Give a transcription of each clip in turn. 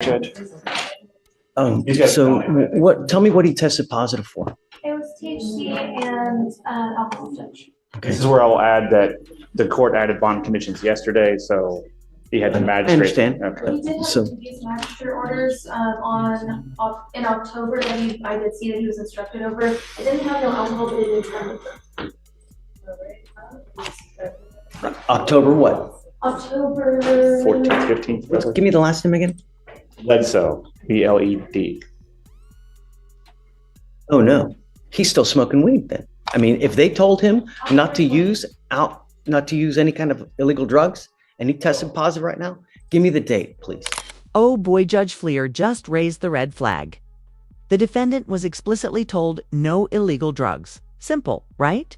Judge. So tell me what he tested positive for. It was THC and alcohol, Judge. Okay. This is where I'll add that the court added bond conditions yesterday, so he had the magistrate. I understand. Okay. He did have So- these magistrate orders in October that I did see that he was instructed over. It didn't have no alcohol, but it did have October what? October 14th, 15th. Give me the last name again. Bledsoe, B-L-E-D. Oh no, he's still smoking weed then. I mean, if they told him not to use any kind of illegal drugs and he tested positive right now, give me the date, please. Oh boy, Judge Fleischer just raised the red flag. The defendant was explicitly told no illegal drugs. Simple, right?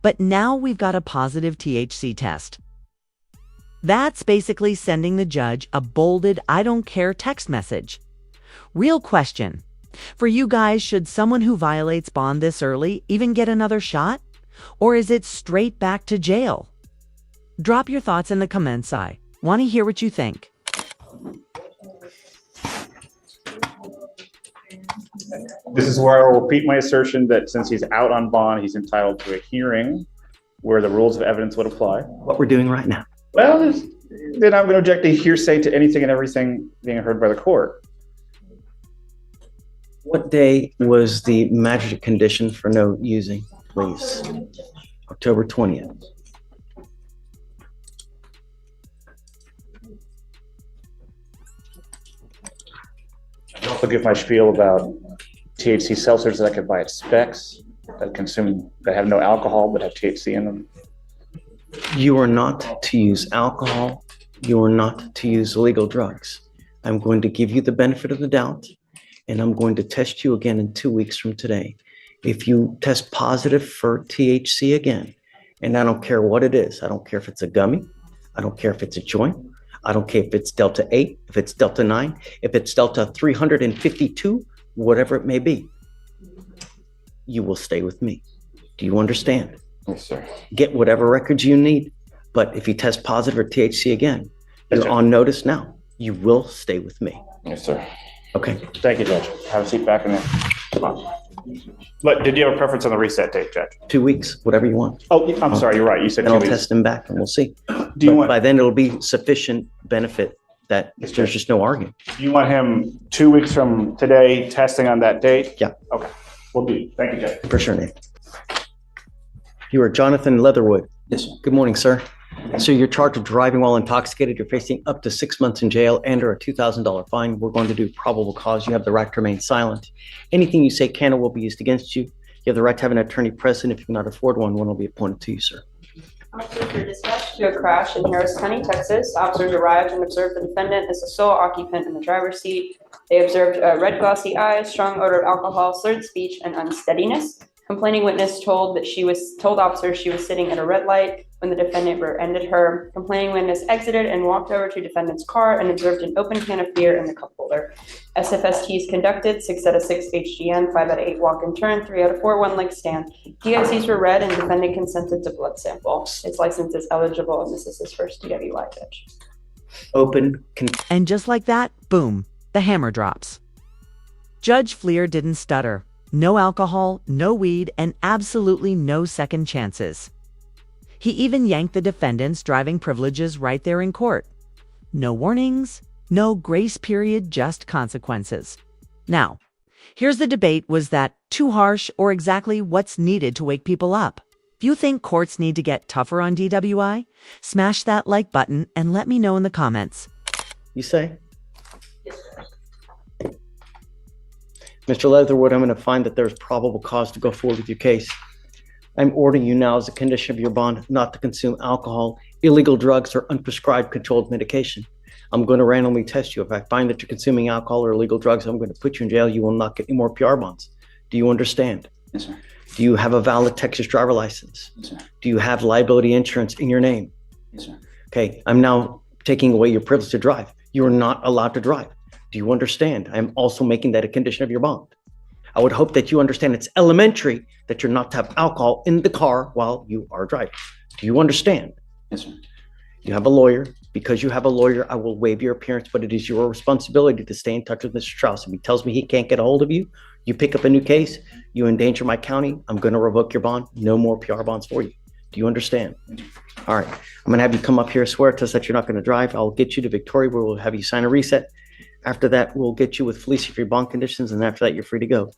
But now we've got a positive THC test. That's basically sending the judge a bolded "I don't care" text message. Real question. For you guys, should someone who violates bond this early even get another shot? Or is it straight back to jail? Drop your thoughts in the comments. I want to hear what you think. This is where I will repeat my assertion that since he's out on bond, he's entitled to a hearing where the rules of evidence would apply. What we're doing right now. Well, then I'm going to object to hearsay to anything and everything being heard by the court. What day was the magistrate condition for no using, please? October 20th. I'll also give my spiel about THC seltzers that I could buy at Specs that have no alcohol but have THC in them. You are not to use alcohol. You are not to use illegal drugs. I'm going to give you the benefit of the doubt, and I'm going to test you again in 2 weeks from today. If you test positive for THC again, and I don't care what it is, I don't care if it's a gummy, I don't care if it's a joint, I don't care if it's Delta 8, if it's Delta 9, if it's Delta 352, whatever it may be, you will stay with me. Do you understand? Yes, sir. Get whatever records you need, but if you test positive for THC again, Yes, you're sir. on notice now. You will stay with me. Yes, sir. Okay. Thank you, Judge. Have a seat back in there. Come on. But did you have a preference on the reset date, Judge? 2 weeks, whatever you want. Oh, I'm sorry. You're right. You said Then 2 I'll weeks. test them back and we'll see. Do you But want? by then it'll be sufficient benefit that Yes, there's Judge. just no argument. You want him 2 weeks from today testing on that date? Yeah. Okay. We'll do. Thank you, Judge. For sure, Nate. You are Jonathan Leatherwood. Yes, sir. Good morning, sir. So you're charged with driving while intoxicated. You're facing up to 6 months in jail and or a $2,000 fine. We're going to do probable cause. You have the right to remain silent. Anything you say can or will be used against you. You have the right to have an attorney present. If you cannot afford one will be appointed to you, sir. Officers were dispatched to a crash in Harris County, Texas. Officers arrived and observed the defendant as the sole occupant in the driver's seat. They observed red glossy eyes, strong odor of alcohol, slurred speech, and unsteadiness. Complaining witness told officers she was sitting at a red light when the defendant rear-ended her. Complaining witness exited and walked over to defendant's car and observed an open can of beer in the cup holder. SFSTs conducted 6 out of 6 HGN, 5 out of 8 walk and turn, 3 out of 4 one-leg stand. DICs were read and defendant consented to blood sample. His license is eligible and this is his first DWI, Judge. Open. And just like that, boom, the hammer drops. Judge Fleischer didn't stutter. No alcohol, no weed, and absolutely no second chances. He even yanked the defendant's driving privileges right there in court. No warnings, no grace period, just consequences. Now, here's the debate. Was that too harsh or exactly what's needed to wake people up? If you think courts need to get tougher on DWI, smash that like button and let me know in the comments. You say? Mr. Leatherwood, I'm going to find that there's probable cause to go forward with your case. I'm ordering you now as a condition of your bond not to consume alcohol, illegal drugs, or unprescribed controlled medication. I'm going to randomly test you. If I find that you're consuming alcohol or illegal drugs, I'm going to put you in jail. You will not get any more PR bonds. Do you understand? Yes, sir. Do you have a valid Texas driver license? Yes, sir. Do you have liability insurance in your name? Yes, sir. Okay, I'm now taking away your privilege to drive. You are not allowed to drive. Do you understand? I'm also making that a condition of your bond. I would hope that you understand it's elementary that you're not to have alcohol in the car while you are driving. Do you understand? Yes, sir. You have a lawyer. because you have a lawyer, I will waive your appearance, but it is your responsibility to stay in touch with Mr. Strauss. If he tells me he can't get a hold of you, you pick up a new case, you endanger my county, I'm going to revoke your bond. No more PR bonds for you. Do you understand? All right. I'm going to have you come up here, swear to us that you're not going to drive. I'll get you to Victoria, where we'll have you sign a reset. After that, we'll get you with Fleischer for your bond conditions, and after that, you're free to go.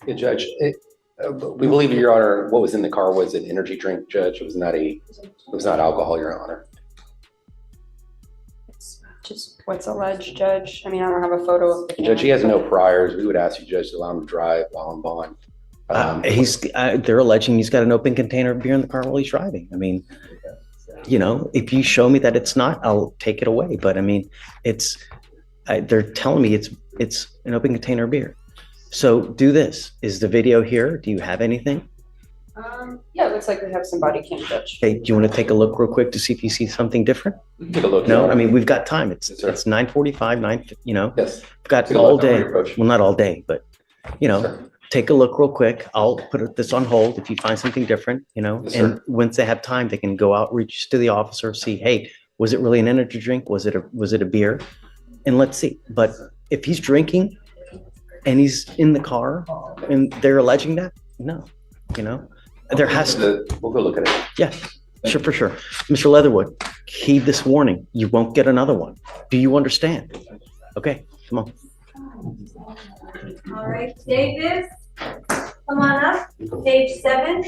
Yeah, Judge, we believe, Your Honor, what was in the car was an energy drink, Judge. It was not alcohol, Your Honor. It's just what's alleged, Judge. I mean, I don't have a photo of the Judge, he has can. no priors. We would ask you, Judge, to allow him to drive while on bond. They're alleging he's got an open container of beer in the car while he's driving. I mean, you know, if you show me that it's not, I'll take it away. But I mean, they're telling me it's an open container of beer. So do this. Is the video here? Do you have anything? Yeah, it looks like we have some body cam, Judge. Okay, do you want to take a look real quick to see if you see something different? Take a look. Your No, Honor. I mean, we've got time. It's Yes, sir. 9:45, you know, Yes. we've got Take a all look. I'm day. ready to approach. Well, not all day, but you know, Sir. take a look real quick. I'll put this on hold if you find something different, you know, Yes, and sir. once they have time, they can go out, reach to the officer, see, hey, was it really an energy drink? Was it a beer? And let's see. But if he's drinking and he's in the car and they're alleging that, no, you know, there has to, We'll go look at it. yeah, sure, for sure. Mr. Leatherwood, heed this warning. You won't get another one. Do you understand? Okay, come on. All right, Davis, come on up, page 7.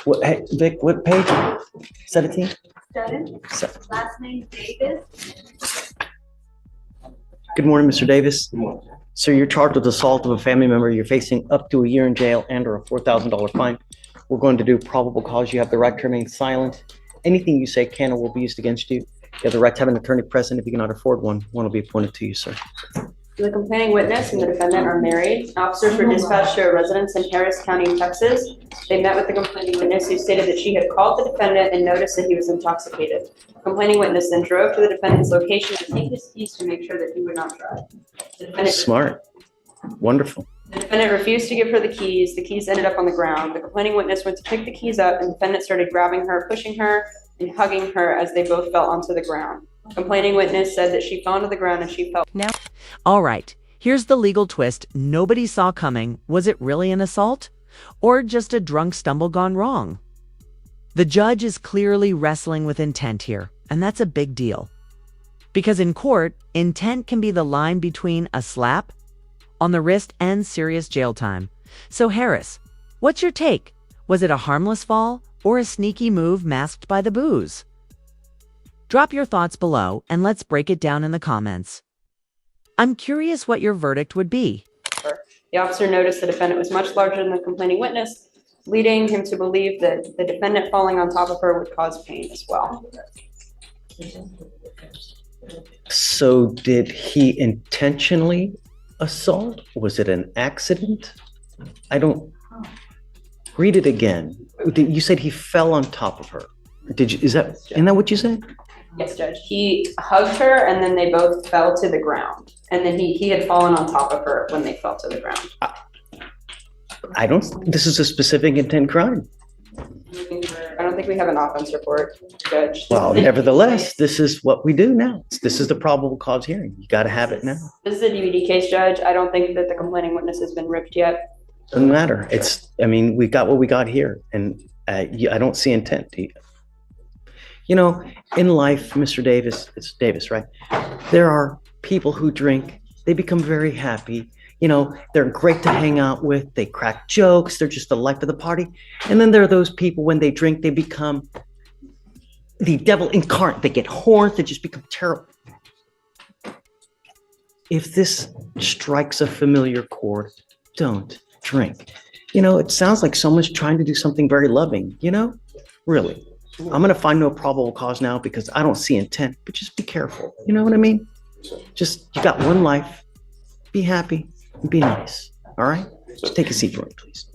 What, hey, Vic, what page? 17? 7, last name Davis. Good morning, Mr. Davis. Sir, you're charged with assault of a family member. You're facing up to a year in jail and or a $4,000 fine. We're going to do probable cause. You have the right to remain silent. Anything you say can or will be used against you. You have the right to have an attorney present. If you cannot afford one, one will be appointed to you, sir. The complaining witness and the defendant are married. Officers were dispatched to a residence in Harris County, Texas. They met with the complaining witness, who stated that she had called the defendant and noticed that he was intoxicated. The complaining witness then drove to the defendant's location to take his keys to make sure that he would not drive. The defendant Smart. Wonderful. The defendant refused to give her the keys. The keys ended up on the ground. The complaining witness went to pick the keys up, and the defendant started grabbing her, pushing her, and hugging her as they both fell onto the ground. Complaining witness said that she fell onto the ground and she felt. All right, here's the legal twist nobody saw coming. Was it really an assault? Or just a drunk stumble gone wrong? The judge is clearly wrestling with intent here, and that's a big deal. Because in court, intent can be the line between a slap on the wrist and serious jail time. So Harris, what's your take? Was it a harmless fall or a sneaky move masked by the booze? Drop your thoughts below and let's break it down in the comments. I'm curious what your verdict would be. The officer noticed the defendant was much larger than the complaining witness, leading him to believe that the defendant falling on top of her would cause pain as well. So did he intentionally assault? Was it an accident? I don't. Read it again. You said he fell on top of her. Isn't that what you said? Yes, Judge. He hugged her and then they both fell to the ground. And then he had fallen on top of her when they fell to the ground. This is a specific intent crime. I don't think we have an offense report, Judge. Well, nevertheless, this is what we do now. This is the probable cause hearing. You got to have it now. This is a DVD case, Judge. I don't think that the complaining witness has been ripped yet. Doesn't matter. We got what we got here, and I don't see intent. You know, in life, Mr. Davis, it's Davis, right? There are people who drink. They become very happy. You know, they're great to hang out with. They crack jokes. They're just the life of the party. And then there are those people, when they drink, they become the devil incarnate. They get horns. They just become terrible. If this strikes a familiar chord, don't drink. You know, it sounds like someone's trying to do something very loving, you know? Really. I'm going to find no probable cause now because I don't see intent, but just be careful. You know what I mean? Just, you got one life. Be happy and be nice. All right? Just take a seat for me, please.